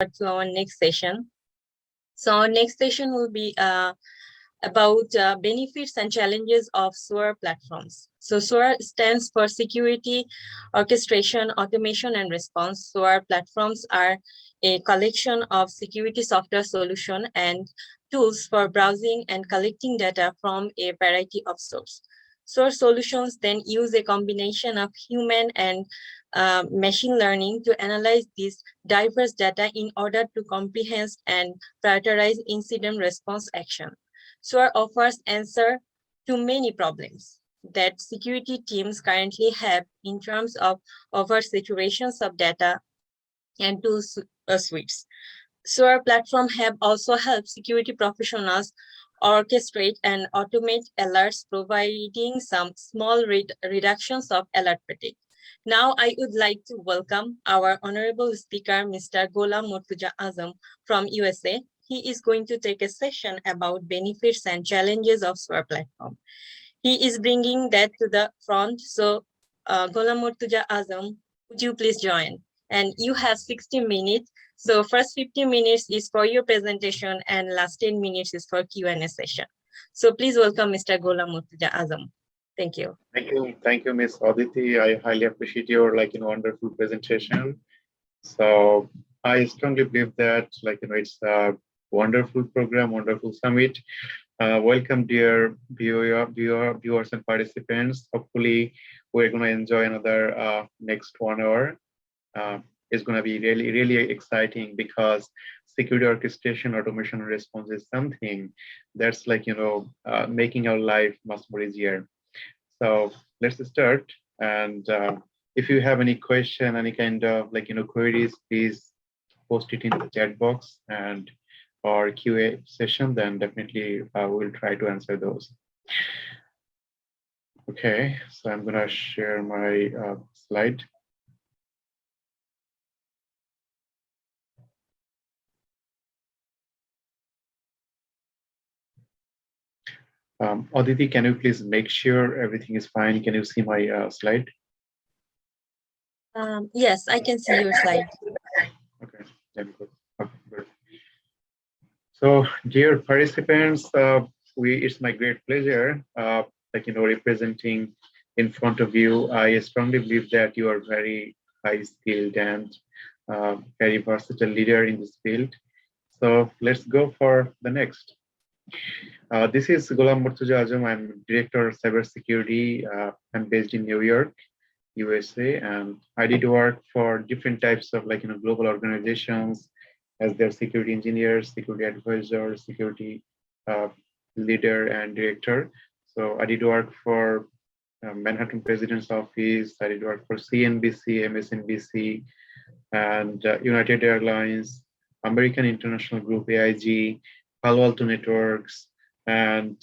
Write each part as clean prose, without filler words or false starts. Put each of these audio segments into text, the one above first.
to our next session. So our next session will be about benefits and challenges of SOAR platforms. So SOAR stands for Security, Orchestration, Automation, and Response. SOAR platforms are a collection of security software solutions and tools for browsing and collecting data from a variety of sources. SOAR solutions then use a combination of human and machine learning to analyze this diverse data in order to comprehend and prioritize incident response action. SOAR offers answer to many problems that security teams currently have in terms of oversaturations of data and tool suites. SOAR platform have also helped security professionals orchestrate and automate alerts, providing some small reductions of alert fatigue. Now, I would like to welcome our honorable speaker, Mr. Gholam Murtuza Azam from USA. He is going to take a session about benefits and challenges of SOAR platform. He is bringing that to the front. So, Gholam Murtuza Azam, would you please join? And you have 60 minutes. So first 50 minutes is for your presentation and last 10 minutes is for Q&A session. So please welcome Mr. Gholam Murtuza Azam. Thank you. Thank you, Ms. Aditi. I highly appreciate your wonderful presentation. So I strongly believe that it's a wonderful program, wonderful summit. Welcome, dear viewers and participants. Hopefully, we're going to enjoy another next 1 hour. It's going to be really exciting because security orchestration, automation, and response is something that's making our life much more easier. So let's start. And if you have any question, any kind of queries, please post it in the chat box and or QA session. Then definitely we'll try to answer those. Okay, so I'm gonna share my slide. Aditi, can you please make sure everything is fine? Can you see my slide? Yes, I can see your slide. Okay, then good. Okay, good. So, dear participants, it's my great pleasure, representing in front of you. I strongly believe that you are very high skilled and very versatile leader in this field. So let's go for the next. This is Gholam Murtuza Azam. I'm Director of Cybersecurity. I'm based in New York, USA, and I did work for different types of global organizations as their security engineers, security advisor, security leader, and director. So I did work for Manhattan President's Office. I did work for CNBC, MSNBC, and United Airlines, American International Group, AIG, Palo Alto Networks, and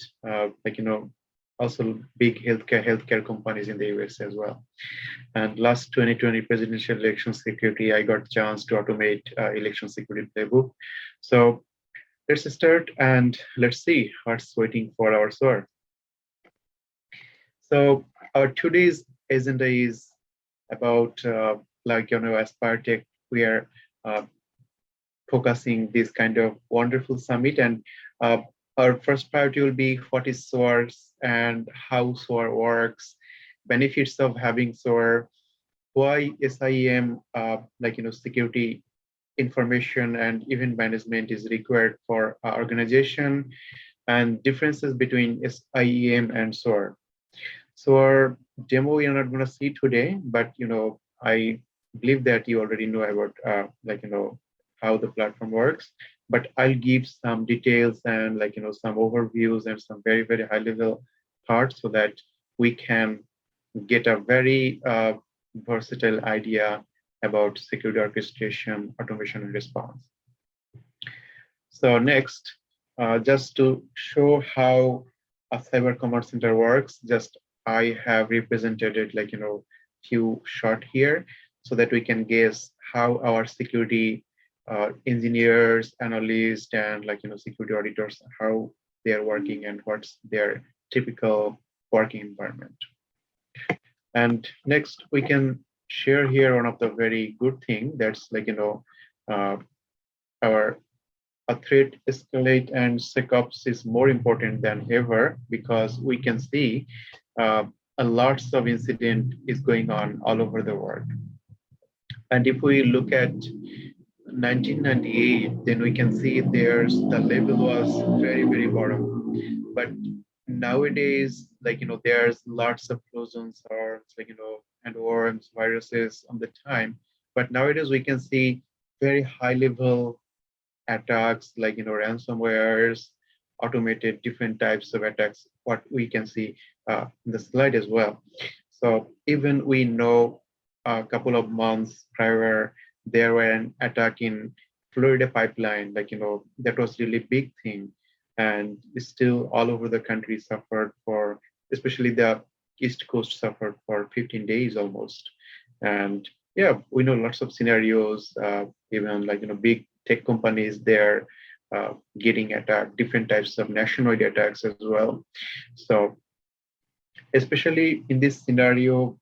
also big healthcare companies in the US as well. And last 2020 presidential election security, I got a chance to automate election security playbook. So let's start and let's see what's waiting for our SOAR. So our today's agenda is about as Partech, we are focusing this kind of wonderful summit, and our first priority will be what is SOAR and how SOAR works, benefits of having SOAR, why SIEM security information and event management is required for our organization, and differences between SIEM and SOAR. SOAR demo we are not going to see today, but I believe that you already know about how the platform works, but I'll give some details and some overviews and some very high level thoughts so that we can get a very versatile idea about security orchestration, automation, and response. So next, just to show how a cyber command center works, I have represented it few short here so that we can guess how our security engineers, analysts, and security auditors, how they are working and what's their typical working environment. And next, we can share here one of the very good thing that's our a threat escalate and SecOps is more important than ever because we can see a lots of incident is going on all over the world. And if we look at 1998, then we can see there's the level was very, very bottom. But nowadays, like, there's lots of Trojans or and worms, viruses on the time. But nowadays we can see very high level attacks like ransomwares, automated different types of attacks, what we can see in the slide as well. So even we know a couple of months prior there were an attack in Florida pipeline, that was really big thing, and still all over the country suffered for, especially the East Coast suffered for 15 days almost. And yeah, we know lots of scenarios, even big tech companies there getting attacked, different types of nationwide attacks as well. So especially in this scenario,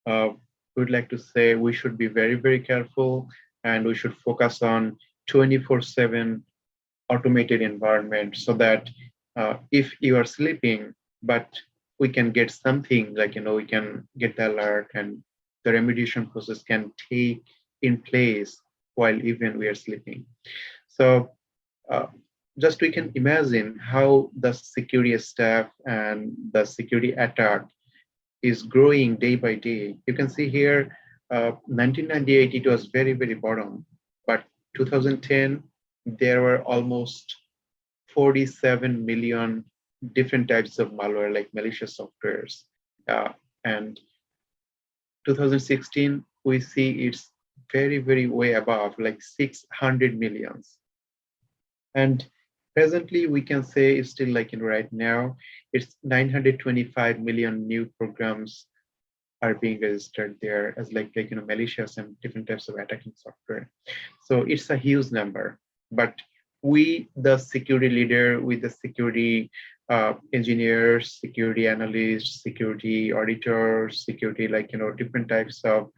we would like to say we should be very, very careful, and we should focus on 24/7 automated environment so that if you are sleeping, but we can get something we can get the alert and the remediation process can take in place while even we are sleeping. So just we can imagine how the security staff and the security attack is growing day by day. You can see here, 1998, it was very, very bottom, but 2010, there were almost 47 million different types of malware, like malicious softwares. And 2016, we see it's very, very way above, like 600 millions. And presently, we can say it's still right now, it's 925 million new programs are being registered there as malicious and different types of attacking software. So it's a huge number. But we, the security leader, with the security engineers, security analysts, security auditors, security different types of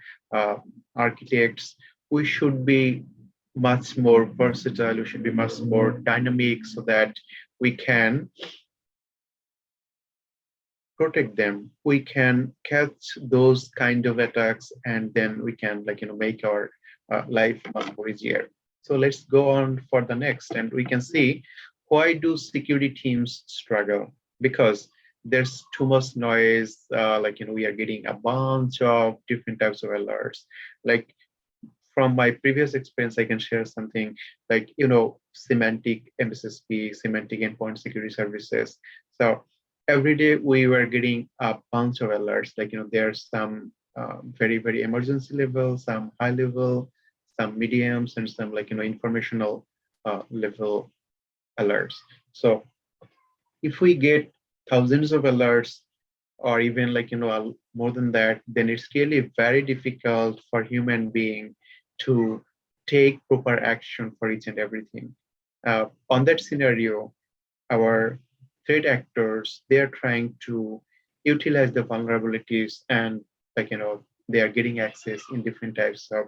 architects, we should be much more versatile, we should be much more dynamic so that we can protect them. We can catch those kind of attacks, and then we can make our life much more easier. So let's go on for the next, and we can see why do security teams struggle? Because there's too much noise. We are getting a bunch of different types of alerts. From my previous experience, I can share something semantic MSSP, semantic endpoint security services. So every day we were getting a bunch of alerts. There's some very, very emergency level, some high level, some mediums, and some informational level alerts. So if we get thousands of alerts, or even more than that, then it's really very difficult for human being to take proper action for each and everything. On that scenario, our threat actors, they are trying to utilize the vulnerabilities, and they are getting access in different types of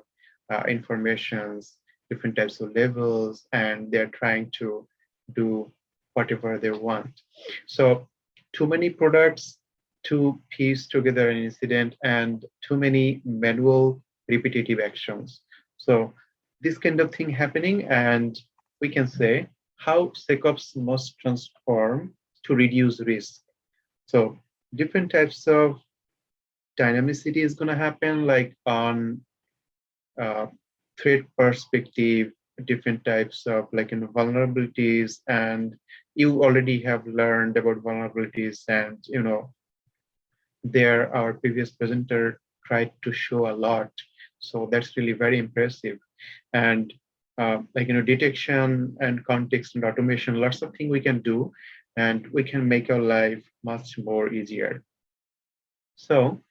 informations, different types of levels, and they're trying to do whatever they want. So too many products to piece together an incident, and too many manual repetitive actions. So this kind of thing happening, and we can say how SecOps must transform to reduce risk. So different types of dynamicity is going to happen, on threat perspective, different types of vulnerabilities, and you already have learned about vulnerabilities, and there our previous presenter tried to show a lot. So that's really very impressive. And detection and context and automation, lots of things we can do, and we can make our life much more easier. So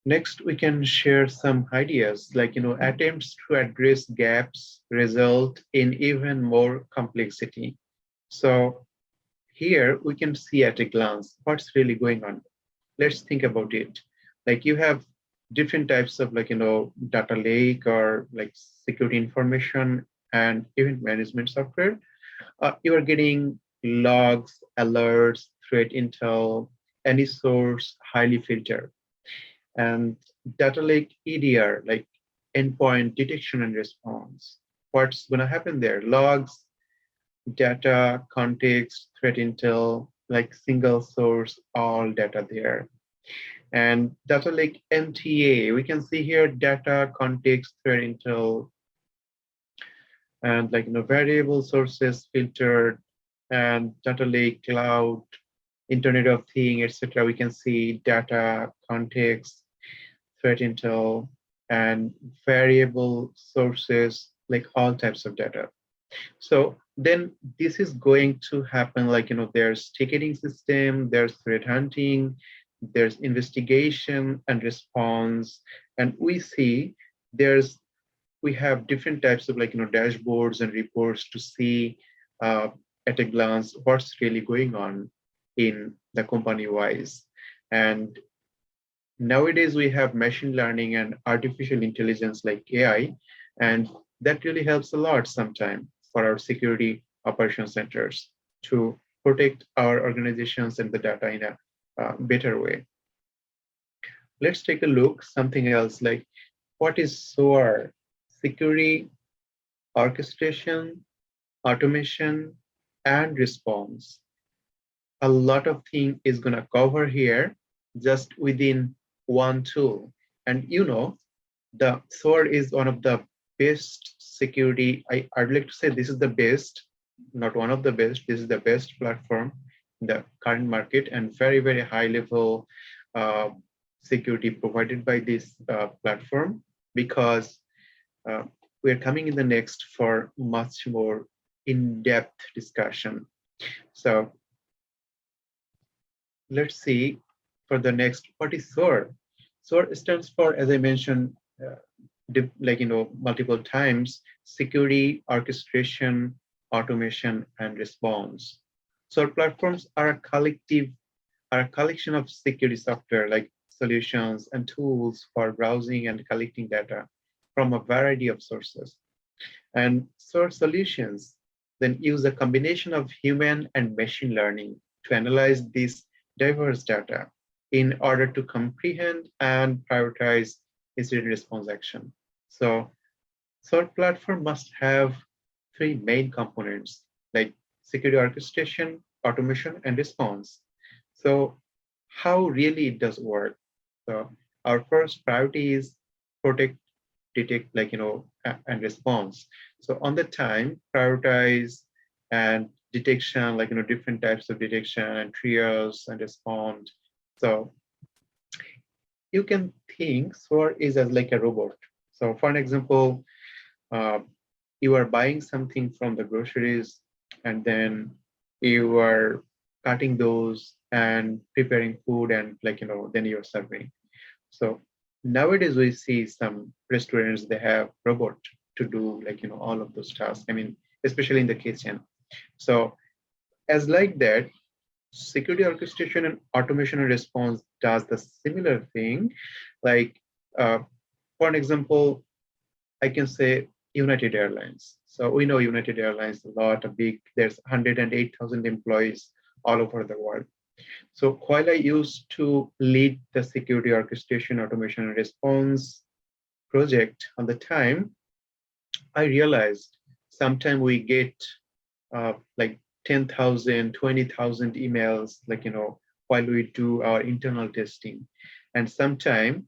next, we can share some ideas, attempts to address gaps result in even more complexity. So here we can see at a glance what's really going on. Let's think about it. You have different types of data lake or like security information and event management software, you are getting logs, alerts, threat intel, any source, highly filtered. And data lake EDR, like endpoint detection and response. What's going to happen there? Logs, data, context, threat intel, like single source, all data there. And data lake MTA, we can see here data, context, threat intel, and variable sources filtered, and data lake cloud, internet of things, etc. We can see data, context, threat intel, and variable sources, like all types of data. So then this is going to happen, there's ticketing system, there's threat hunting, there's investigation and response, and we have different types of dashboards and reports to see at a glance what's really going on in the company wise. And nowadays we have machine learning and artificial intelligence like AI, and that really helps a lot sometimes for our security operation centers to protect our organizations and the data in a better way. Let's take a look something else, like what is SOAR? Security, orchestration, automation, and response. A lot of things is going to cover here just within one tool. And the SOAR is one of the best security. I'd like to say this is the best, not one of the best. This is the best platform in the current market, and very, very high level security provided by this platform, because we're coming in the next for much more in-depth discussion. So let's see for the next, what is SOAR? SOAR stands for, as I mentioned, multiple times, security, orchestration, automation, and response. SOAR platforms are a collection of security software, like solutions and tools for browsing and collecting data from a variety of sources. And SOAR solutions then use a combination of human and machine learning to analyze this diverse data in order to comprehend and prioritize incident response action. So SOAR platform must have three main components, like security orchestration, automation, and response. So how really it does work? So our first priority is protect, detect, and response. So on the time, prioritize and detection, different types of detection and triage and respond. So you can think SOAR is as like a robot. So for an example, you are buying something from the groceries, and then you are cutting those and preparing food, and then you're serving. So nowadays we see some restaurants, they have robot to do all of those tasks. I mean, especially in the kitchen. So as like that, security orchestration and automation and response does the similar thing. Like for an example, I can say United Airlines. So we know United Airlines a lot, there's 108,000 employees all over the world. So while I used to lead the security orchestration, automation, and response project on the time, I realized sometimes we get like 10,000, 20,000 emails, while we do our internal testing. And sometimes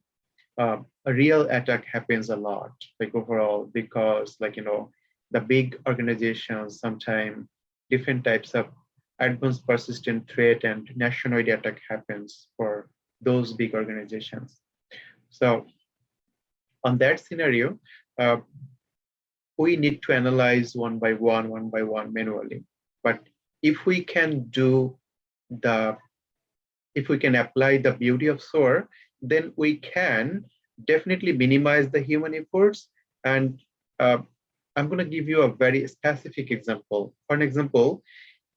a real attack happens a lot, overall, because the big organizations, sometimes different types of advanced persistent threat and nationwide attack happens for those big organizations. So on that scenario, we need to analyze one by one manually. But if we can apply the beauty of SOAR, then we can definitely minimize the human efforts. And I'm going to give you a very specific example. For an example,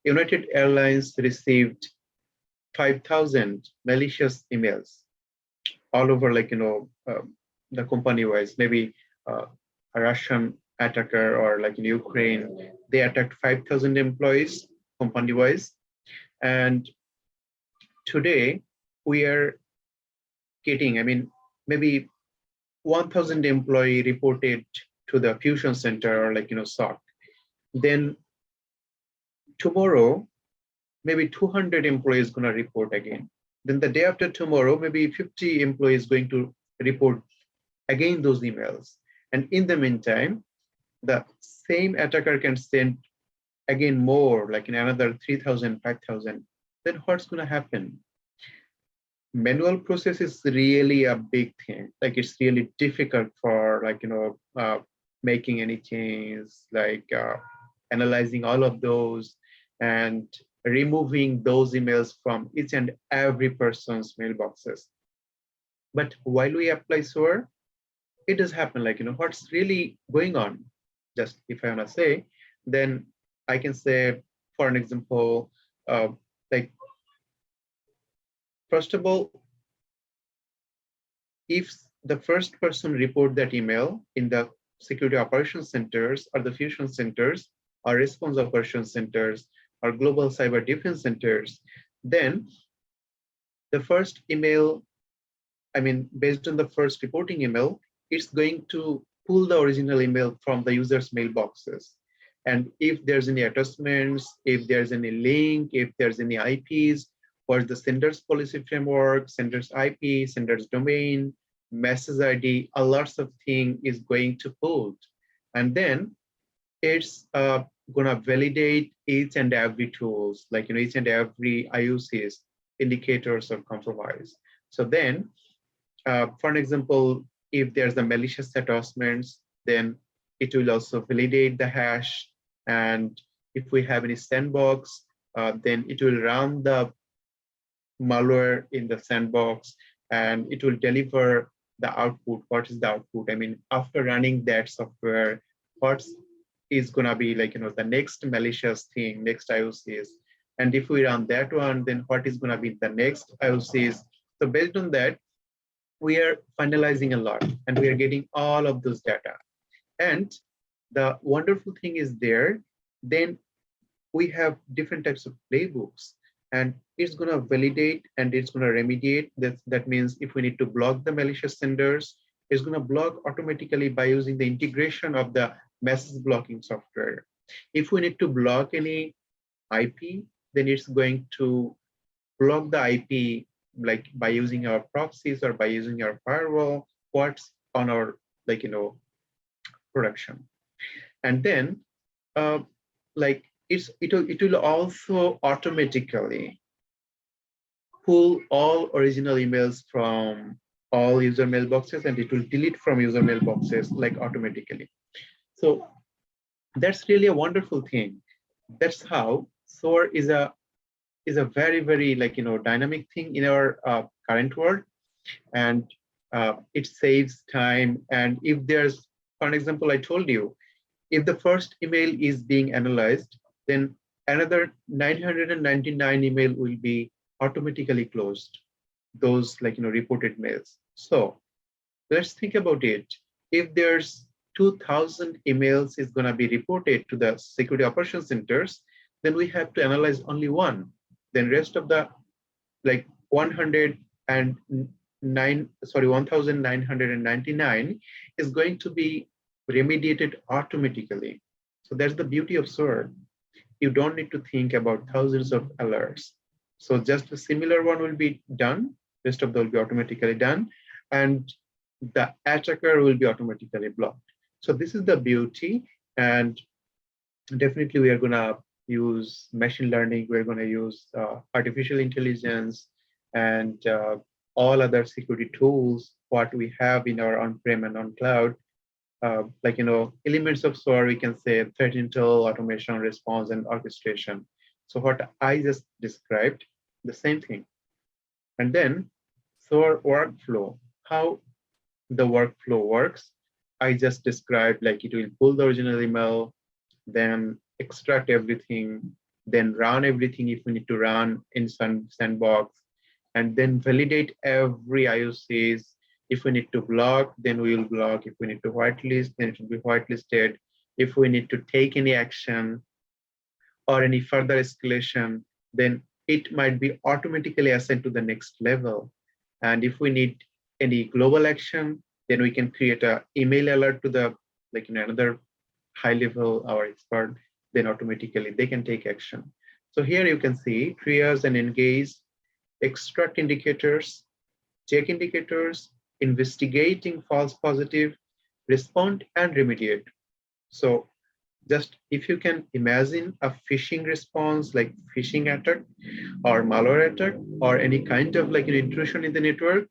United Airlines received 5,000 malicious emails all over, like, the company wise. Maybe a Russian attacker, or like in Ukraine, they attacked 5,000 employees company wise. And today we are getting, I mean, maybe 1,000 employee reported to the fusion center, or like, SOC. Then tomorrow, maybe 200 employees going to report again. Then the day after tomorrow, maybe 50 employees going to report again those emails. And in the meantime, the same attacker can send again more, like in another 3,000, 5,000. Then what's going to happen? Manual process is really a big thing. Like, it's really difficult for, like, making any change, like analyzing all of those and removing those emails from each and every person's mailboxes. But while we apply SOAR, it does happen, like, what's really going on. Just if I want to say, then I can say, for an example, like, first of all, if the first person report that email in the security operations centers, or the fusion centers, or response operations centers, or global cyber defense centers, then the first email, I mean, based on the first reporting email, it's going to pull the original email from the user's mailboxes. And if there's any attachments, if there's any link, if there's any IPs, what's the sender's policy framework, sender's IP, sender's domain, message ID, a lots of thing is going to pull. And then it's gonna validate each and every tools, like, each and every IOCs, indicators of compromise. So then, for an example, if there's a malicious attachments, then it will also validate the hash. And if we have any sandbox, then it will run the malware in the sandbox, and it will deliver the output. What is the output? I mean, after running that software, what is gonna be, like, the next malicious thing, next IOCs. And if we run that one, then what is gonna be the next IOCs? So based on that, we are finalizing a lot, and we are getting all of those data. And the wonderful thing is there, then we have different types of playbooks, and it's going to validate and it's going to remediate. That means if we need to block the malicious senders, it's going to block automatically by using the integration of the message blocking software. If we need to block any IP, then it's going to block the IP, like by using our proxies or by using our firewall, what's on our, like, production. And then like it will also automatically pull all original emails from all user mailboxes, and it will delete from user mailboxes, like, automatically. So that's really a wonderful thing. That's how SOAR is a very, very, like, dynamic thing in our current world, and it saves time. And if there's, for an example, I told you, if the first email is being analyzed, then another 999 email will be automatically closed, those, like, reported mails. So let's think about it. If there's 2,000 emails is going to be reported to the security operations centers, then we have to analyze only one. Then rest of the, like, 1,999 is going to be remediated automatically. So that's the beauty of SOAR. You don't need to think about thousands of alerts. So just a similar one will be done. Rest of them will be automatically done, and the attacker will be automatically blocked. So this is the beauty, and definitely we are going to use machine learning. We're going to use artificial intelligence and all other security tools what we have in our on-prem and on cloud. Like, elements of SOAR, we can say threat intel, automation, response, and orchestration. So what I just described, the same thing. And then SOAR workflow, how the workflow works, I just described, like, it will pull the original email, then extract everything, then run everything if we need to run in sandbox, and then validate every IOCs. If we need to block, then we will block. If we need to whitelist, then it will be whitelisted. If we need to take any action or any further escalation, then it might be automatically assigned to the next level. And if we need any global action, then we can create a email alert to the another high level or expert, then automatically they can take action. So here you can see triage and engage, extract indicators, check indicators, investigating false positive, respond and remediate. So just if you can imagine a phishing response like phishing attack or malware attack or any kind of an intrusion in the network,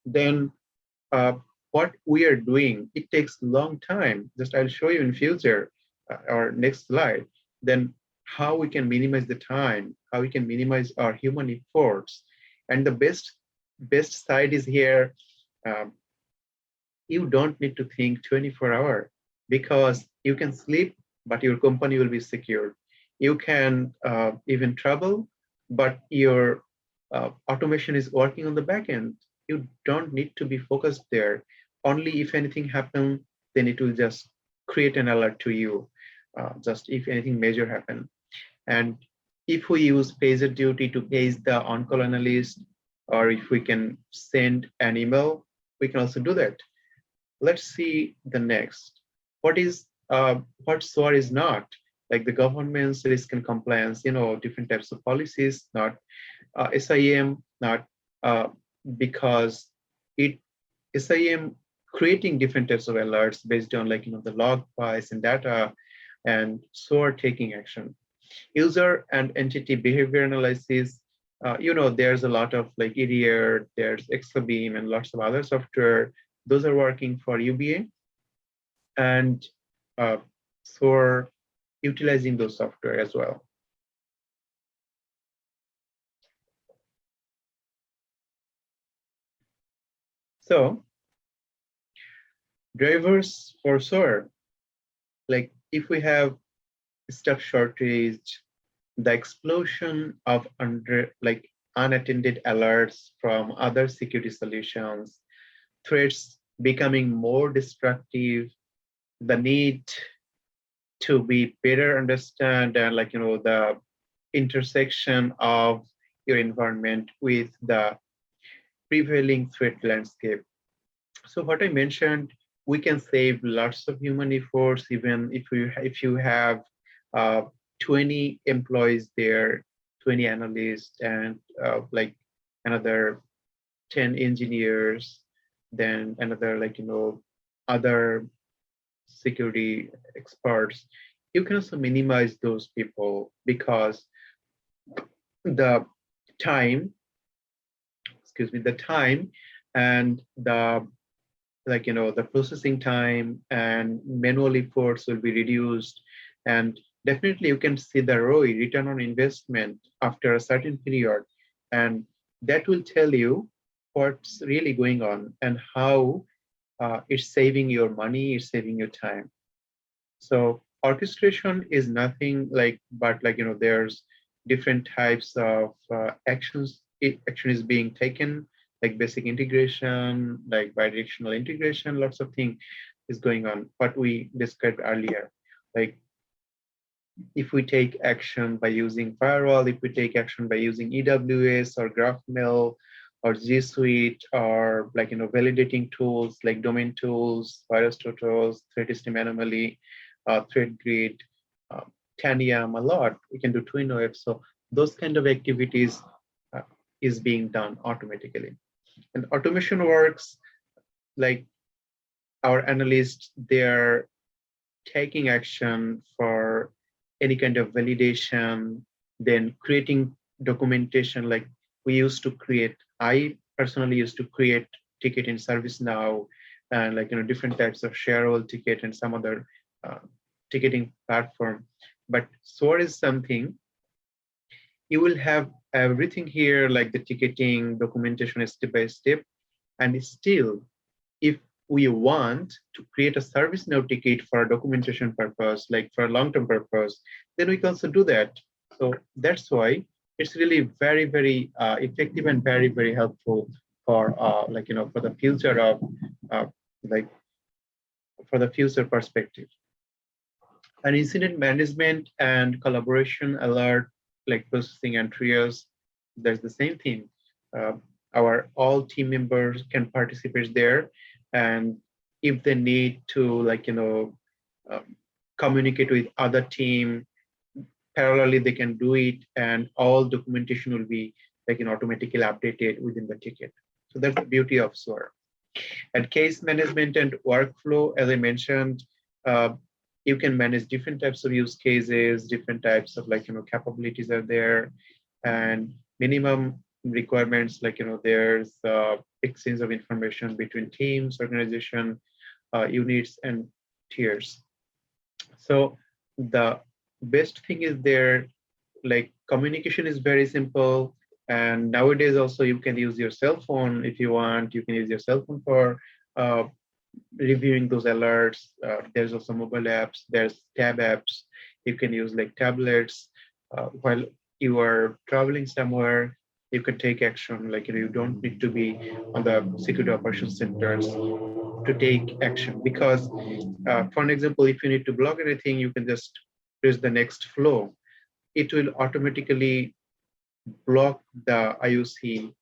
then what we are doing, it takes a long time. Just I'll show you in future or next slide, then how we can minimize the time, how we can minimize our human efforts. And the best side is here, you don't need to think 24 hours because you can sleep, but your company will be secure. You can even travel, but your automation is working on the back end. You don't need to be focused there. Only if anything happens, then it will just create an alert to you, just if anything major happen. And if we use pager duty to page the on-call analyst, or if we can send an email, we can also do that. Let's see the next. What SOAR is not, like the government's risk and compliance, different types of policies, not SIEM, not because SIEM creating different types of alerts based on the log files and data, and SOAR taking action. User and entity behavior analysis, there's a lot of EDR, there's Exabeam and lots of other software. Those are working for UBA, and SOAR utilizing those software as well. So drivers for SOAR, if we have staff shortage, the explosion of unattended alerts from other security solutions, threats becoming more destructive, the need to be better understand and the intersection of your environment with the prevailing threat landscape. So what I mentioned, we can save lots of human efforts even if you have 20 employees there, 20 analysts, and another 10 engineers, then another other security experts. You can also minimize those people because the time and the processing time and manual efforts will be reduced, and definitely you can see the ROI, return on investment, after a certain period, and that will tell you what's really going on and how it's saving your money, it's saving your time. So orchestration is nothing but there's different types of actions. Action is being taken, like basic integration, like bidirectional integration, lots of things is going on. What we described earlier, if we take action by using firewall, if we take action by using EWS or GraphMail or G Suite, or validating tools like domain tools, virus totals, threat esteem anomaly, threat grid, Tanium, a lot. We can do TwinWeb. So those kind of activities is being done automatically. And automation works like our analysts, they're taking action for any kind of validation, then creating documentation. Like I personally used to create ticket in ServiceNow, and different types of shareable ticket and some other ticketing platform. But SOAR is something you will have everything here, like the ticketing documentation step by step. And still, if we want to create a ServiceNow ticket for a documentation purpose, like for a long-term purpose, then we can also do that. So that's why it's really very, very effective and very, very helpful for for the future of uh, like for the future perspective. And incident management and collaboration alert, like processing and triage, there's the same thing. Uh, our all team members can participate there, and if they need to, um, communicate with other team parallelly, they can do it, and all documentation will be automatically updated within the ticket. So that's the beauty of SOAR. And case management and workflow, as I mentioned, uh, you can manage different types of use cases, different types of capabilities are there, and minimum requirements there's exchange of information between teams, organization, units, and tiers. So the best thing is there, communication is very simple. And nowadays also you can use your cell phone if you want. You can use your cell phone for uh, reviewing those alerts. There's also mobile apps, there's tab apps. You can use like tablets. While you are traveling somewhere, you can take action. You don't need to be on the security operations centers to take action, because for an example, if you need to block anything, you can just press the next flow. It will automatically block the IOC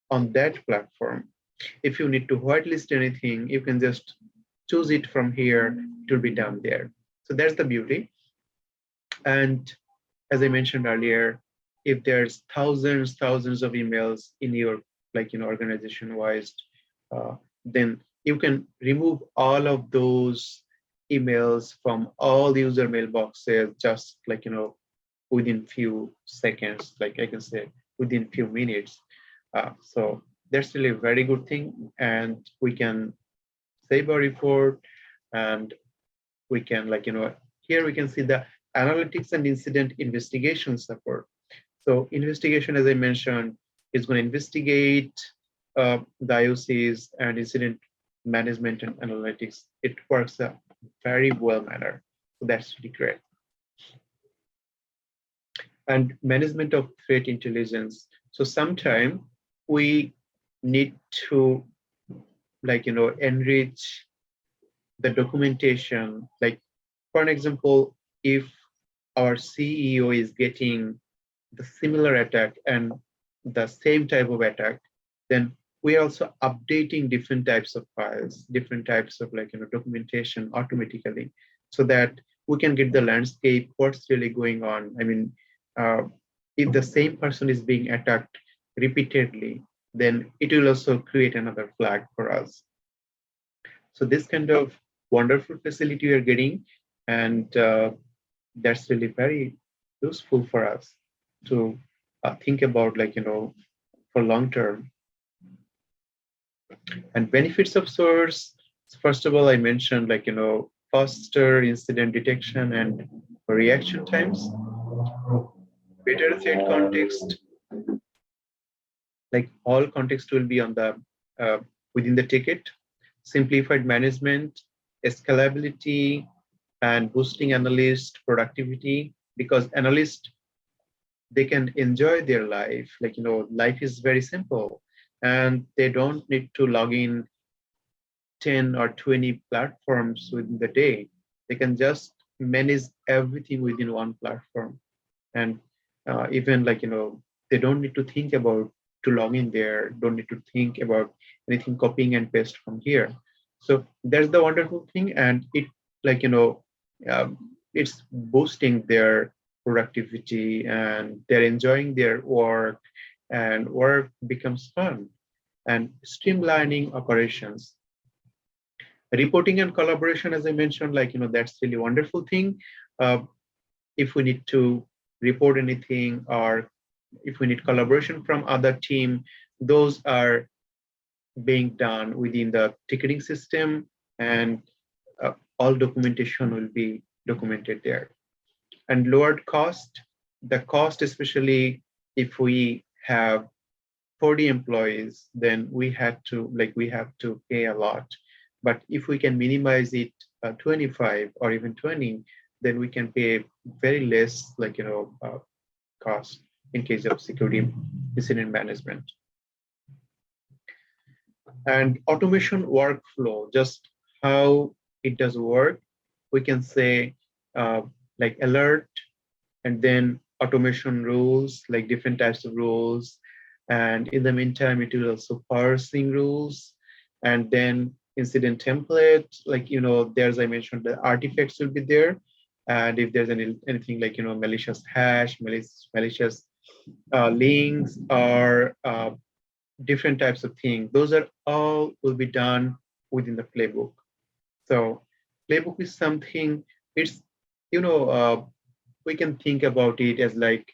on that platform. If you need to whitelist anything, you can just choose it from here. It will be done there. So that's the beauty. And as I mentioned earlier, if there's thousands of emails in your organization wise, then you can remove all of those emails from all user mailboxes just within few seconds, like I can say within few minutes. So that's really a very good thing, and we can save a report, and we can here we can see the analytics and incident investigation support. So investigation, as I mentioned, is going to investigate the IOCs, and incident management and analytics. It works a very well manner. So that's really great. And management of threat intelligence. So sometime we need to enrich the documentation. Like for an example, if our CEO is getting the similar attack and the same type of attack, then we are also updating different types of files, different types of documentation automatically, so that we can get the landscape, what's really going on. I mean, if the same person is being attacked repeatedly, then it will also create another flag for us. So this kind of wonderful facility we are getting, and that's really very useful for us to think about for long term. And benefits of SOARs, first of all, I mentioned faster incident detection and reaction times, better threat context, all context will be on the within the ticket, simplified management, scalability, and boosting analyst productivity, because analysts, they can enjoy their life. Life is very simple, and they don't need to log in 10 or 20 platforms within the day. They can just manage everything within one platform. And even they don't need to think about to log in there, don't need to think about anything copying and paste from here. So that's the wonderful thing. And it it's boosting their productivity, and they're enjoying their work, and work becomes fun. And streamlining operations, reporting and collaboration, as I mentioned, that's really wonderful thing. If we need to report anything, or if we need collaboration from other team, those are being done within the ticketing system, and all documentation will be documented there. And lowered cost, the cost, especially if we have 40 employees, then we have to pay a lot. But if we can minimize it 25 or even 20, then we can pay very less cost. in case of security incident management. And automation workflow, just how it does work, we can say like alert, and then automation rules, like different types of rules. And in the meantime, it will also parsing rules, and then incident template, like, there's, I mentioned, the artifacts will be there. And if there's anything like, malicious hash, malicious links, or different types of things, those are all will be done within the playbook. So playbook is something, it's, we can think about it as like,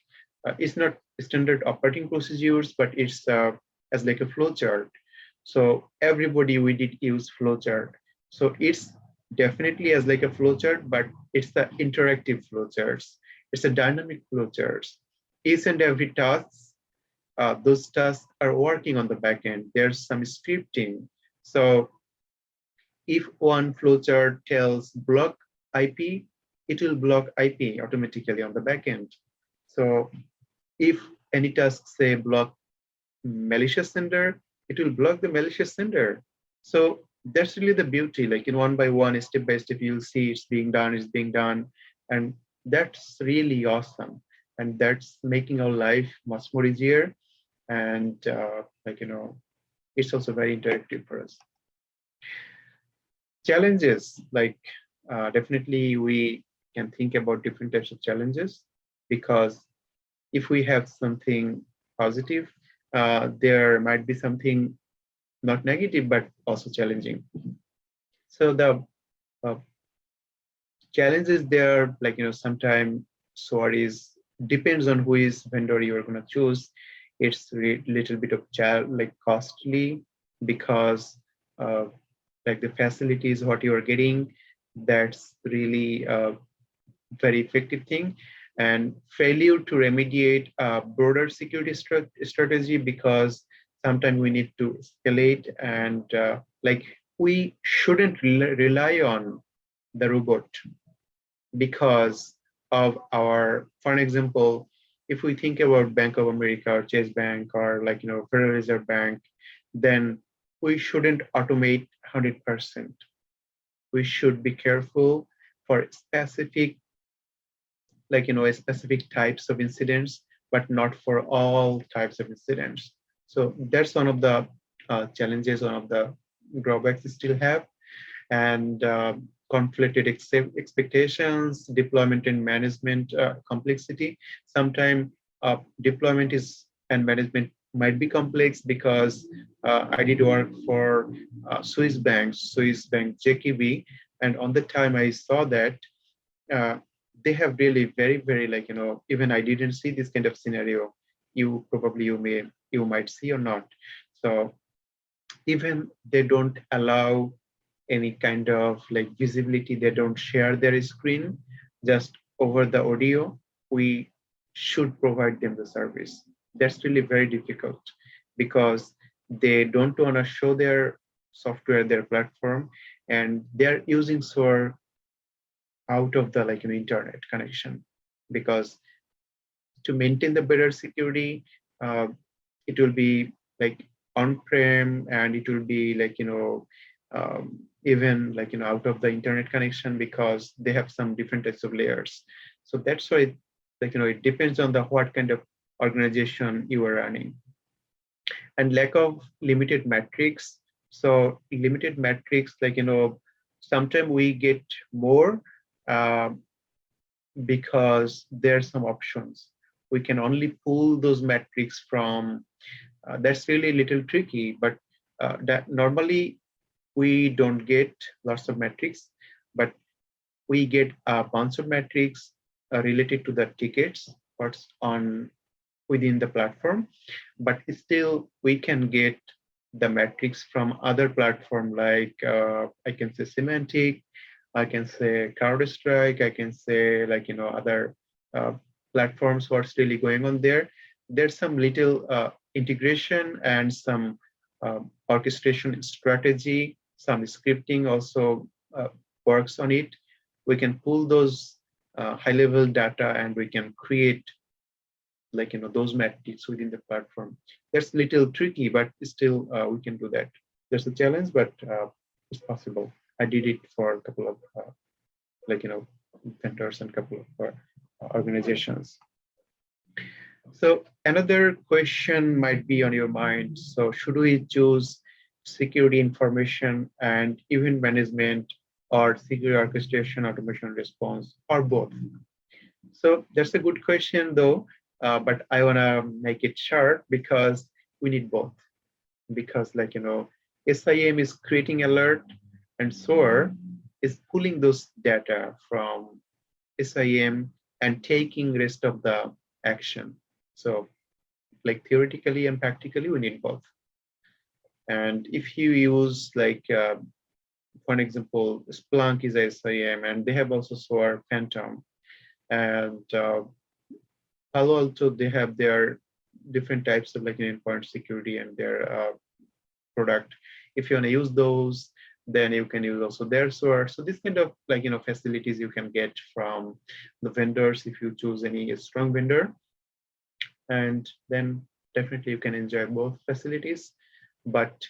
it's not standard operating procedures, but it's as like a flowchart. So everybody, we did use flowchart. So it's definitely as like a flowchart, but it's the interactive flowcharts. It's a dynamic flowcharts. Each and every task, those tasks are working on the back end. There's some scripting. So if one flowchart tells block IP, it will block IP automatically on the back end. So if any task say block malicious sender, it will block the malicious sender. So that's really the beauty, like in one by one, step by step, you'll see it's being done. And that's really awesome. And that's making our life much more easier. And it's also very interactive for us. Challenges, like definitely we can think about different types of challenges, because if we have something positive, there might be something not negative, but also challenging. So the challenges there, like, sometimes SOAR is depends on who is vendor you're going to choose. It's little bit of like costly, because like the facilities what you are getting, that's really a very effective thing. And failure to remediate a broader security strategy, because sometimes we need to escalate, and like we shouldn't rely on the robot because of our, for an example, if we think about Bank of America or Chase Bank or like, Federal Reserve Bank, then we shouldn't automate 100%. We should be careful for specific, like, specific types of incidents, but not for all types of incidents. So that's one of the challenges, one of the drawbacks we still have. And conflicted expectations, deployment and management complexity. Sometimes deployment is and management might be complex, because I did work for Swiss Bank JKB, and on the time I saw that they have really very, very, like, even I didn't see this kind of scenario. You might see or not. So even they don't allow any kind of like visibility, they don't share their screen, just over the audio, we should provide them the service. That's really very difficult, because they don't want to show their software, their platform, and they're using SOAR out of the like an internet connection, because to maintain the better security, it will be like on-prem, and it will be like, even like, out of the internet connection, because they have some different types of layers. So that's why, like, it depends on the what kind of organization you are running. And lack of limited metrics. So limited metrics, like, sometimes we get more because there's some options. We can only pull those metrics from, that's really a little tricky, but that normally we don't get lots of metrics, but we get a bunch of metrics related to the tickets, what's on within the platform, but still we can get the metrics from other platform, like I can say Semantic, I can say CrowdStrike, I can say like, other platforms, what's really going on there. There's some little integration and some orchestration strategy, some scripting also works on it. We can pull those high-level data and we can create like those metrics within the platform. That's a little tricky, but still we can do that. There's a challenge, but it's possible. I did it for a couple of vendors and a couple of organizations. So another question might be on your mind. So should we choose security information and event management, or security orchestration, automation response, or both? So that's a good question though, but I want to make it short because we need both. Because SIEM is creating alert and SOAR is pulling those data from SIEM and taking rest of the action. So theoretically and practically, we need both. And if you use for example, Splunk is SIEM and they have also SOAR Phantom, and Palo Alto, they have their different types of endpoint security and their product. If you want to use those, then you can use also their SOAR. So this kind of facilities you can get from the vendors if you choose any strong vendor, and then definitely you can enjoy both facilities. But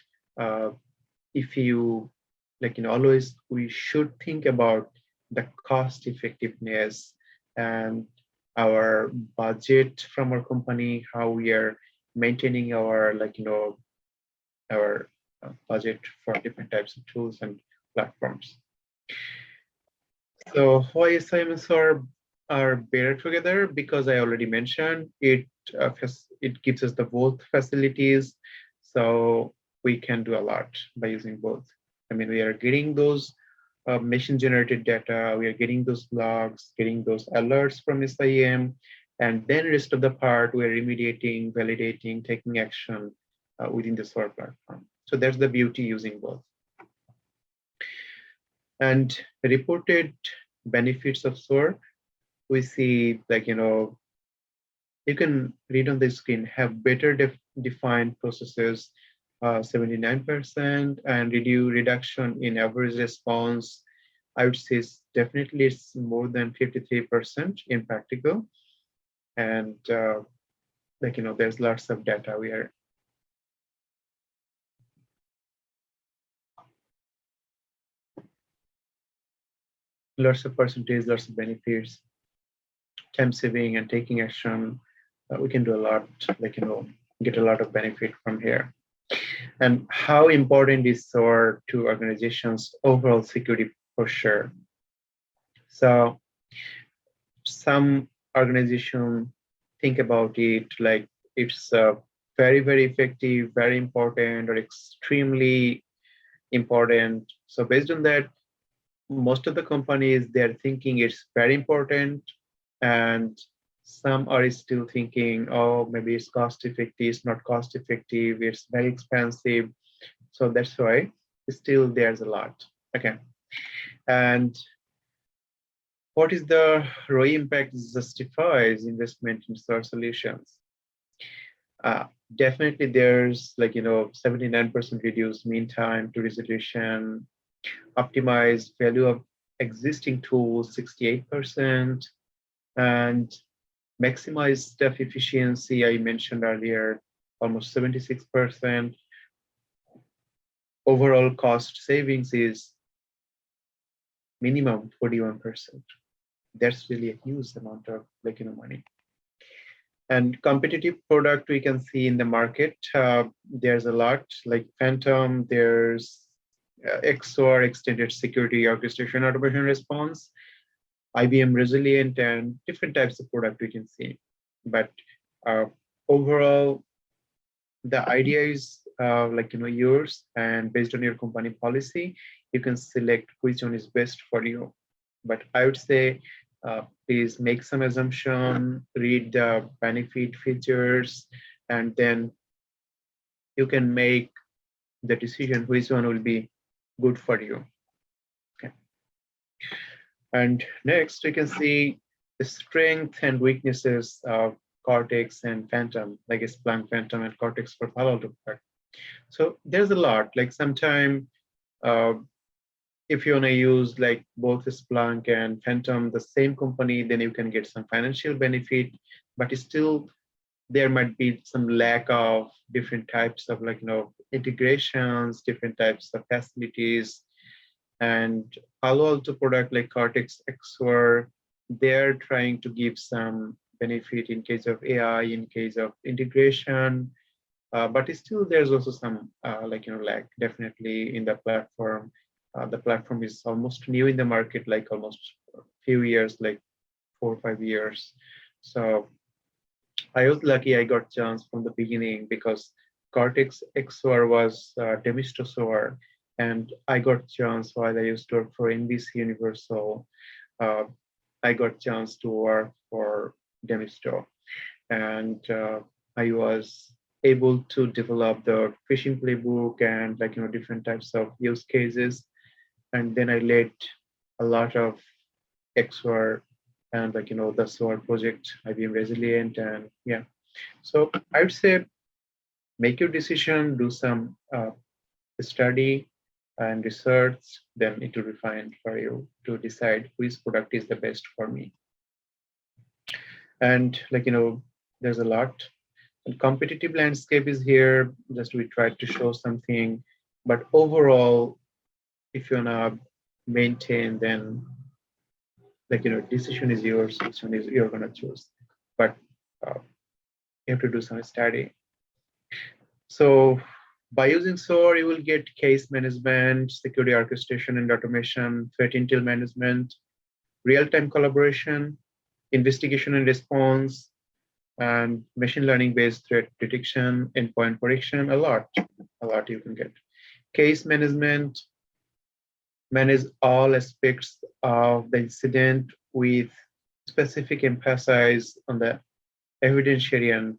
if you always, we should think about the cost effectiveness and our budget from our company, how we are maintaining our our budget for different types of tools and platforms. So why SIEM and SOAR are better together? Because I already mentioned it. It gives us the both facilities, so we can do a lot by using both. I mean, we are getting those machine-generated data, we are getting those logs, getting those alerts from SIEM, and then rest of the part we are remediating, validating, taking action within the SOAR platform. So that's the beauty using both. And reported benefits of SOAR, we see you can read on the screen, have better defined processes, 79%, and reduction in average response. I would say definitely it's more than 53% in practical. And there's lots of data we are lots of percentage, lots of benefits, time saving and taking action. We can do a lot, get a lot of benefit from here. And how important is SOAR to organizations' overall security posture? So some organizations think about it like it's very, very effective, very important, or extremely important. So based on that, most of the companies, they're thinking it's very important, and some are still thinking, oh, maybe it's cost effective, it's not cost effective, it's very expensive. So that's why still there's a lot. Okay. And what is the ROI impact justifies investment in SOAR solutions? Definitely there's 79% reduced mean time to resolution, optimized value of existing tools, 68%, and maximize staff efficiency, I mentioned earlier, almost 76%. Overall cost savings is minimum 41%. That's really a huge amount of money. And competitive product we can see in the market. There's a lot like Phantom, there's XOR, Extended Security Orchestration Automation Response, IBM Resilient, and different types of product we can see. But overall, the idea is yours, and based on your company policy, you can select which one is best for you. But I would say, please make some assumption, read the benefit features, and then you can make the decision which one will be good for you. Okay. And next, we can see the strength and weaknesses of Cortex and Phantom, like Splunk Phantom and Cortex for Palo Alto. So there's a lot. Like sometime, if you want to use both Splunk and Phantom, the same company, then you can get some financial benefit, but still there might be some lack of different types of integrations, different types of facilities. And Palo Alto product like Cortex XOR, they're trying to give some benefit in case of AI, in case of integration, but still there's also some lag definitely in the platform. The platform is almost new in the market, like almost a few years, like 4 or 5 years. So I was lucky I got chance from the beginning because Cortex XOR was Demisto SOAR, and I got chance while I used to work for NBC Universal. Uh, I got chance to work for Demisto, and I was able to develop the phishing playbook and different types of use cases. And then I led a lot of XOR and the SOAR project, IBM Resilient, and yeah. So I would say make your decision, do some study and research, then it will be fine for you to decide which product is the best for me. And there's a lot. And competitive landscape is here. Just we tried to show something, but overall, if you wanna maintain, then decision is yours, which one is you're gonna choose. But you have to do some study. So by using SOAR, you will get case management, security orchestration and automation, threat intel management, real-time collaboration, investigation and response, and machine learning based threat detection, endpoint protection, a lot you can get. Case management, manage all aspects of the incident with specific emphasis on the evidentiary and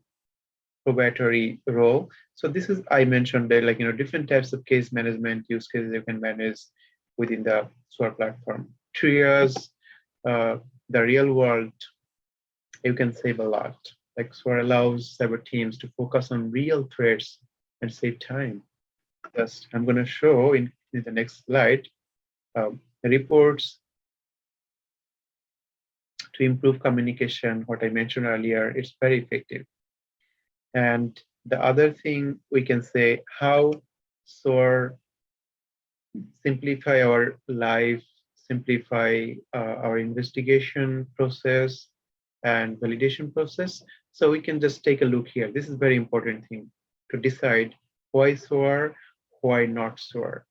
probatory role. So this is, I mentioned that different types of case management use cases you can manage within the SOAR platform. Triage, the real world, you can save a lot. Like SOAR allows cyber teams to focus on real threats and save time. Just I'm going to show in the next slide reports to improve communication. What I mentioned earlier, it's very effective. And the other thing we can say, how SOAR simplify our life, simplify our investigation process and validation process. So we can just take a look here. This is very important thing to decide why SOAR, why not SOAR.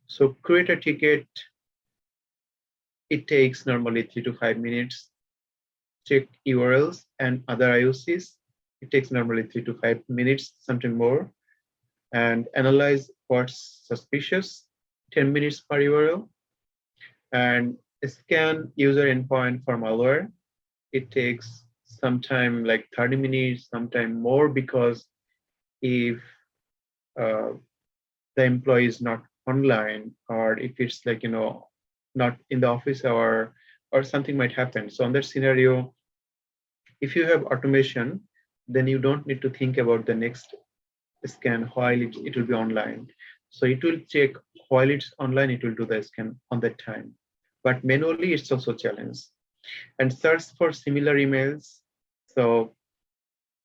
So create a ticket. It takes normally 3 to 5 minutes. Check URLs and other IOCs. It takes normally 3 to 5 minutes, something more. And analyze what's suspicious, 10 minutes per URL. And scan user endpoint for malware. It takes sometime like 30 minutes, sometime more, because if the employee is not online, or if it's not in the office or something might happen. So on that scenario, if you have automation, then you don't need to think about the next scan while it will be online. So it will check while it's online, it will do the scan on that time. But manually, it's also a challenge. And search for similar emails. So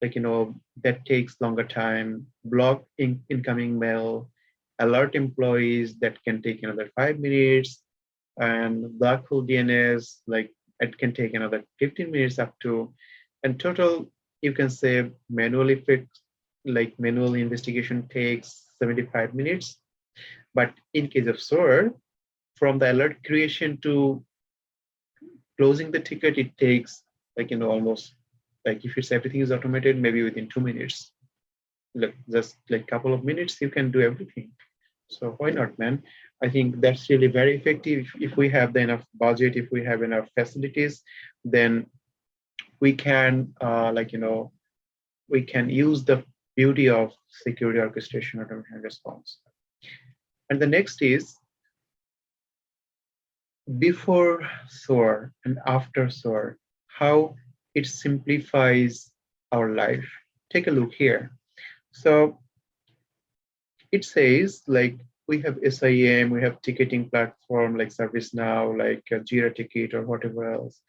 that takes longer time. Block incoming mail, alert employees, that can take another 5 minutes. And black hole DNS, it can take another 15 minutes up to. And total, you can say manual effects, manual investigation takes 75 minutes. But in case of SOAR, from the alert creation to closing the ticket, it takes almost if it's everything is automated, maybe within 2 minutes. Just couple of minutes, you can do everything. So why not, man? I think that's really very effective. If we have enough budget, if we have enough facilities, then we can we can use the beauty of security orchestration, automation, and response. And the next is before SOAR and after SOAR, how it simplifies our life. Take a look here. So it says we have SIEM, we have ticketing platform like ServiceNow, like Jira Ticket or whatever else,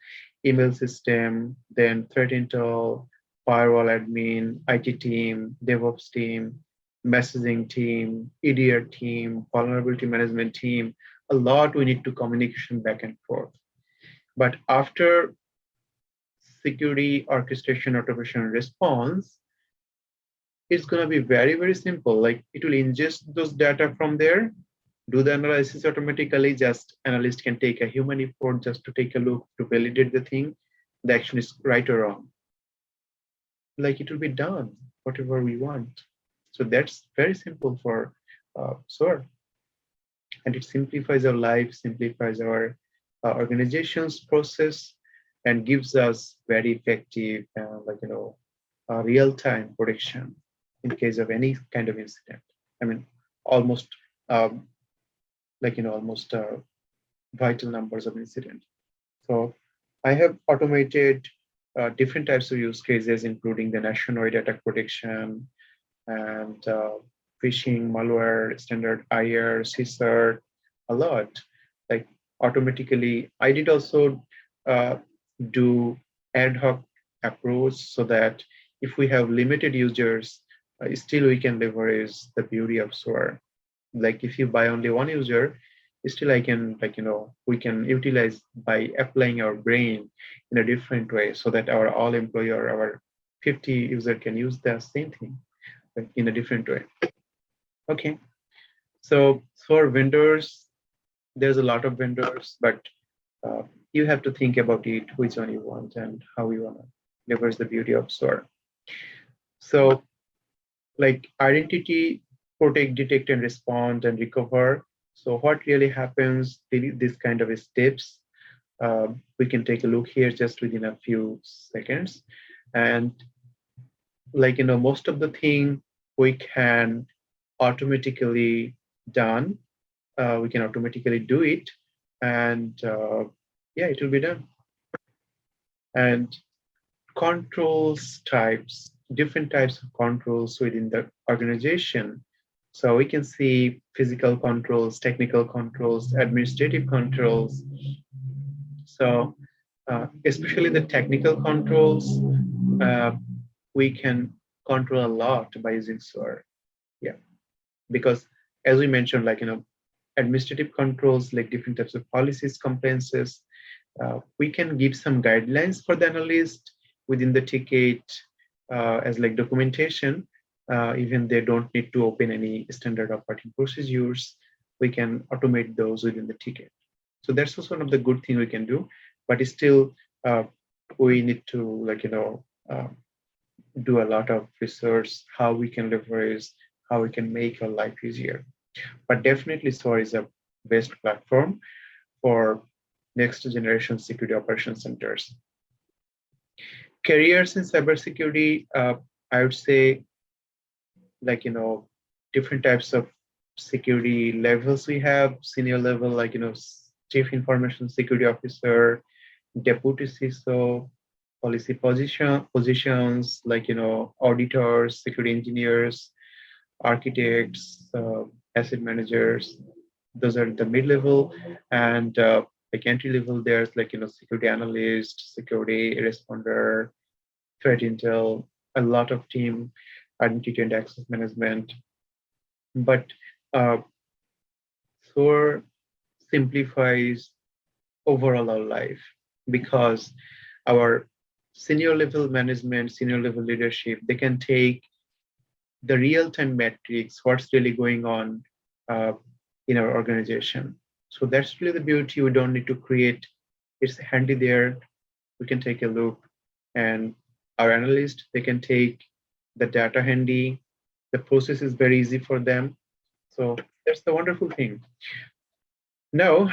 email system, then threat intel, firewall admin, IT team, DevOps team, messaging team, EDR team, vulnerability management team. A lot we need to communication back and forth. But after security orchestration automation response, it's going to be very, very simple. Like it will ingest those data from there, do the analysis automatically. Just analyst can take a human effort just to take a look to validate the thing, the action is right or wrong. Like it will be done, whatever we want. So that's very simple for SOAR. And it simplifies our life, simplifies our organization's process, and gives us very effective, real-time protection in case of any kind of incident. I mean, almost almost vital numbers of incident. So I have automated different types of use cases, including the nationwide attack protection and phishing, malware, standard IR, CSER, a lot. Like automatically, I did also do ad hoc approach so that if we have limited users, still we can leverage the beauty of SOAR. Like if you buy only one user, still I can we can utilize by applying our brain in a different way so that our all employee or our 50 user can use the same thing in a different way. Okay, so for vendors, there's a lot of vendors, but you have to think about it, which one you want and how you want to leverage the beauty of SOAR. So like identity, protect, detect, and respond and recover. So what really happens, this kind of steps, we can take a look here just within a few seconds. And most of the thing we can automatically done. We can automatically do it, and yeah, it will be done. And controls types, different types of controls within the organization. So we can see physical controls, technical controls, administrative controls. So especially the technical controls, we can control a lot by using SOAR. Yeah, because as we mentioned, administrative controls, like different types of policies, compliances, we can give some guidelines for the analyst within the ticket as like documentation. Even they don't need to open any standard operating procedures. We can automate those within the ticket. So that's also one of the good things we can do, but still we need to do a lot of research, how we can leverage, how we can make our life easier. But definitely SOAR is a best platform for next generation security operations centers. Careers in cybersecurity, I would say, different types of security levels we have. Senior level, chief information security officer, deputy CISO, policy positions, auditors, security engineers, architects, asset managers. Those are the mid-level, and entry level, there's security analyst, security responder, threat intel, a lot of team identity and access management. But SOAR simplifies overall our life, because our senior level management, senior level leadership, they can take the real-time metrics, what's really going on in our organization. So that's really the beauty. We don't need to create, it's handy there. We can take a look, and our analyst, they can take the data handy. The process is very easy for them. So that's the wonderful thing. Now,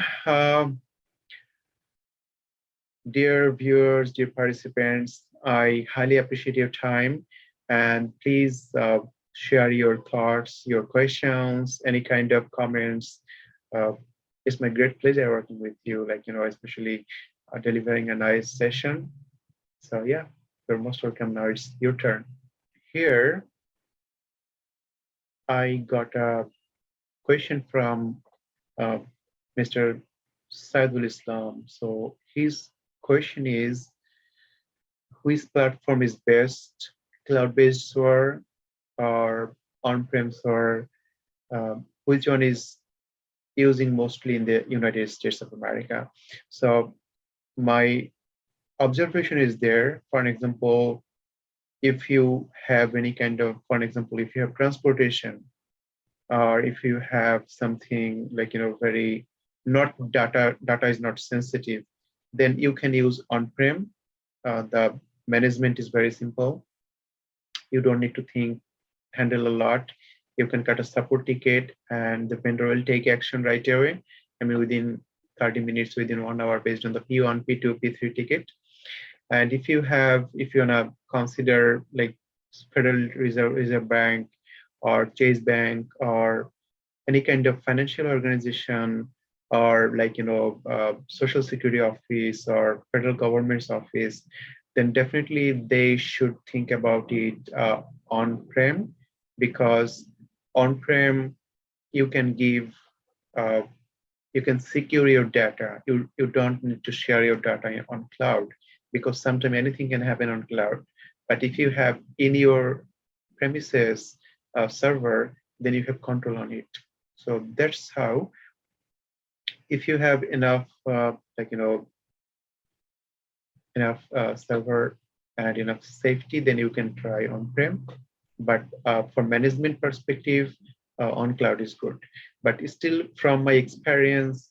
dear viewers, dear participants, I highly appreciate your time, and please share your thoughts, your questions, any kind of comments. It's my great pleasure working with you, especially delivering a nice session. So yeah, you're most welcome. Now it's your turn. Here, I got a question from Mr. Saidul Islam. So his question is, which platform is best, cloud-based SOAR or on-prem SOAR, which one is using mostly in the United States of America. So my observation is there. For an example, if you have any kind of, for an example, if you have transportation, or if you have something like, very not data is not sensitive, then you can use on-prem. The management is very simple. You don't need to handle a lot. You can cut a support ticket and the vendor will take action right away. I mean, within 30 minutes, within 1 hour, based on the P1, P2, P3 ticket. And if you wanna consider like Federal Reserve Bank or Chase Bank or any kind of financial organization, or like Social Security Office or federal government's office, then definitely they should think about it on-prem, because on-prem you can give you can secure your data. You don't need to share your data on cloud, because sometimes anything can happen on cloud. But if you have in your premises server, then you have control on it. So that's how, if you have enough enough server and enough safety, then you can try on-prem. But for management perspective, on cloud is good. But still, from my experience,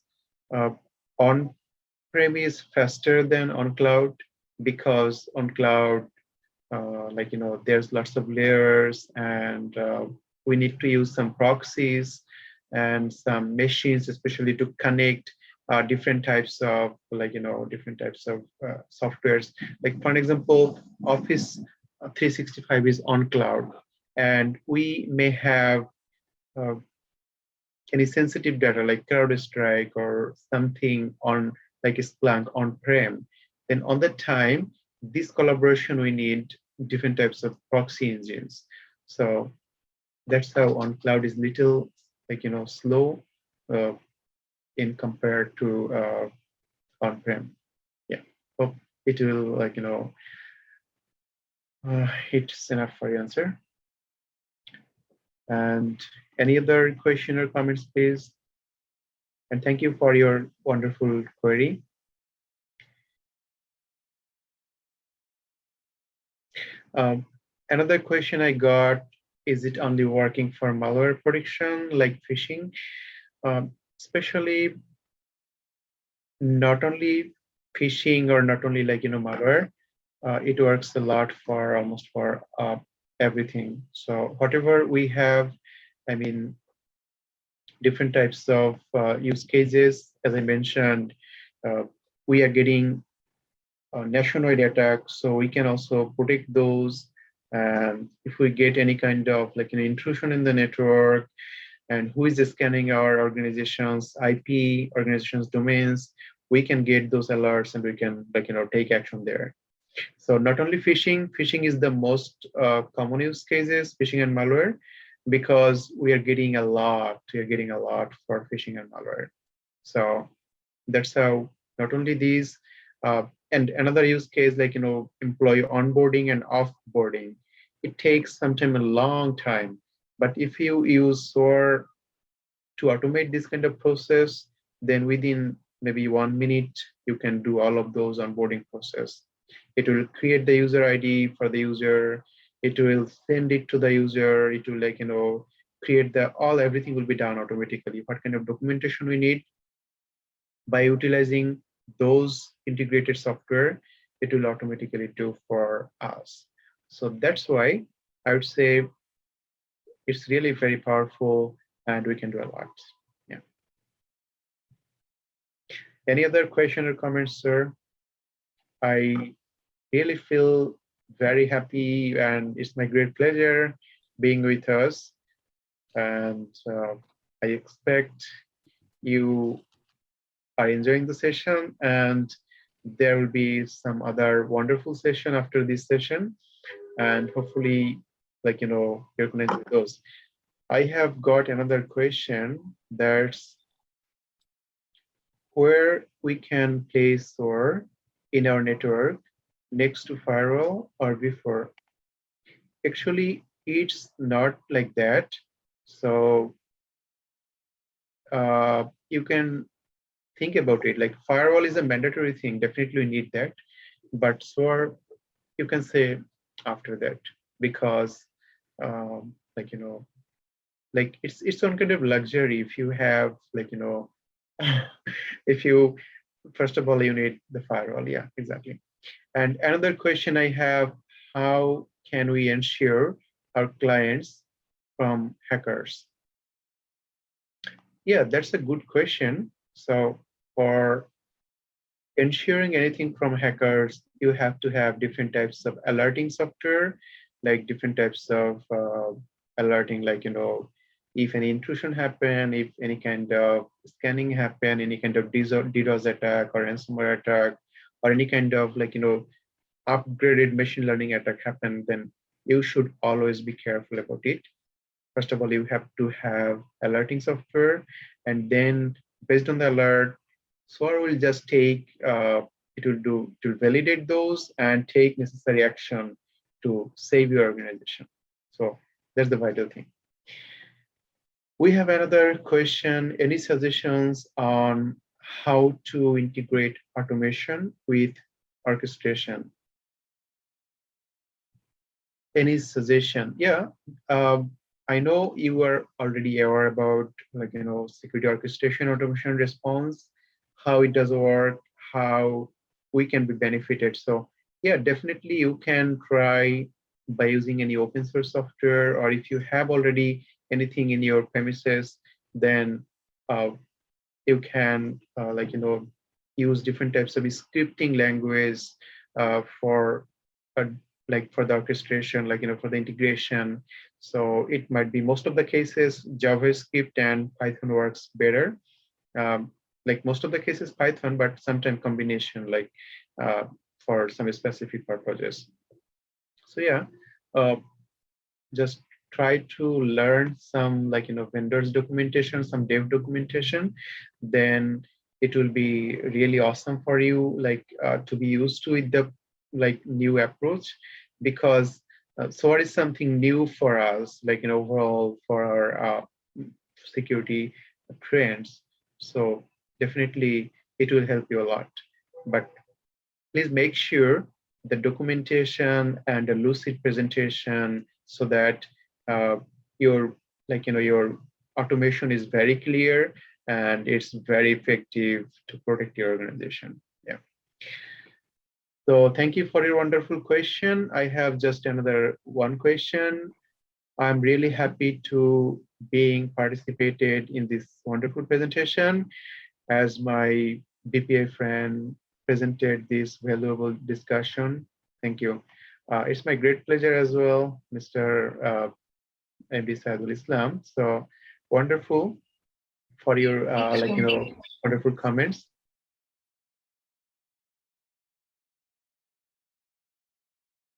on-prem is faster than on cloud, because on cloud, there's lots of layers, and we need to use some proxies and some machines, especially to connect different types of softwares. Like for example, Office 365 is on cloud, and we may have any sensitive data like CrowdStrike or something on like Splunk on-prem. Then on that time, this collaboration, we need different types of proxy engines. So that's how on cloud is little slow in compared to on-prem. Yeah, hope it will it's enough for your answer. And any other question or comments, please? And thank you for your wonderful query. Another question I got, is it only working for malware prediction like phishing? Especially not only phishing or not only malware, it works a lot for almost for everything. So whatever we have, I mean, different types of use cases, as I mentioned, we are getting nationwide attacks, so we can also protect those. And if we get any kind of an intrusion in the network, and who is scanning our organization's IP, organization's domains, we can get those alerts and we can take action there. So not only phishing is the most common use cases, phishing and malware, because we are getting a lot for phishing and malware. So that's how not only these, and another use case employee onboarding and offboarding, it takes sometimes a long time. But if you use SOAR to automate this kind of process, then within maybe 1 minute, you can do all of those onboarding process. It will create the user ID for the user. It will send it to the user. It will create everything will be done automatically. What kind of documentation we need, by utilizing those integrated software, it will automatically do for us. So that's why I would say it's really very powerful and we can do a lot. Yeah. Any other question or comments, sir? I really feel very happy and it's my great pleasure being with us. And I expect you are enjoying the session, and there will be some other wonderful session after this session, and hopefully you're going to enjoy those. I have got another question, that's where we can place SOAR in our network next to firewall or before? Actually, it's not like that. So you can think about it like firewall is a mandatory thing. Definitely we need that. But SOAR, you can say after that because like, like it's some kind of luxury if you have like, if you, first of all, you need the firewall. Yeah, exactly. And another question I have, how can we ensure our clients from hackers? Yeah, that's a good question. So for ensuring anything from hackers, you have to have different types of alerting software, like different types of alerting, like, if any intrusion happen, if any kind of scanning happen, any kind of DDoS attack or ransomware attack, or any kind of like, upgraded machine learning attack happen, then you should always be careful about it. First of all, you have to have alerting software, and then based on the alert, SOAR will just take, it will do to validate those and take necessary action to save your organization. So that's the vital thing. We have another question. Any suggestions on how to integrate automation with orchestration? Any suggestion? Yeah, I know you are already aware about like, security orchestration, automation response, how it does work, how we can be benefited. So yeah, definitely you can try by using any open source software, or if you have already anything in your premises, then uh, you can like, use different types of scripting language for uh, like for the orchestration, like, for the integration. So it might be most of the cases JavaScript and Python works better. Like most of the cases Python, but sometimes combination, like for some specific purposes. So yeah, uh, just try to learn some, like, vendors documentation, some dev documentation, then it will be really awesome for you, like to be used to it, the like new approach, because SOAR is something new for us, like, overall for our security trends. So definitely it will help you a lot. But please make sure the documentation and a lucid presentation, so that uh, your, like, your automation is very clear and it's very effective to protect your organization. Yeah. So thank you for your wonderful question. I have just another one question. I'm really happy to being participated in this wonderful presentation, as my BPA friend presented this valuable discussion. Thank you. It's my great pleasure as well, Mr. MD Saidul Islam. So wonderful for your Thank like, you. wonderful comments.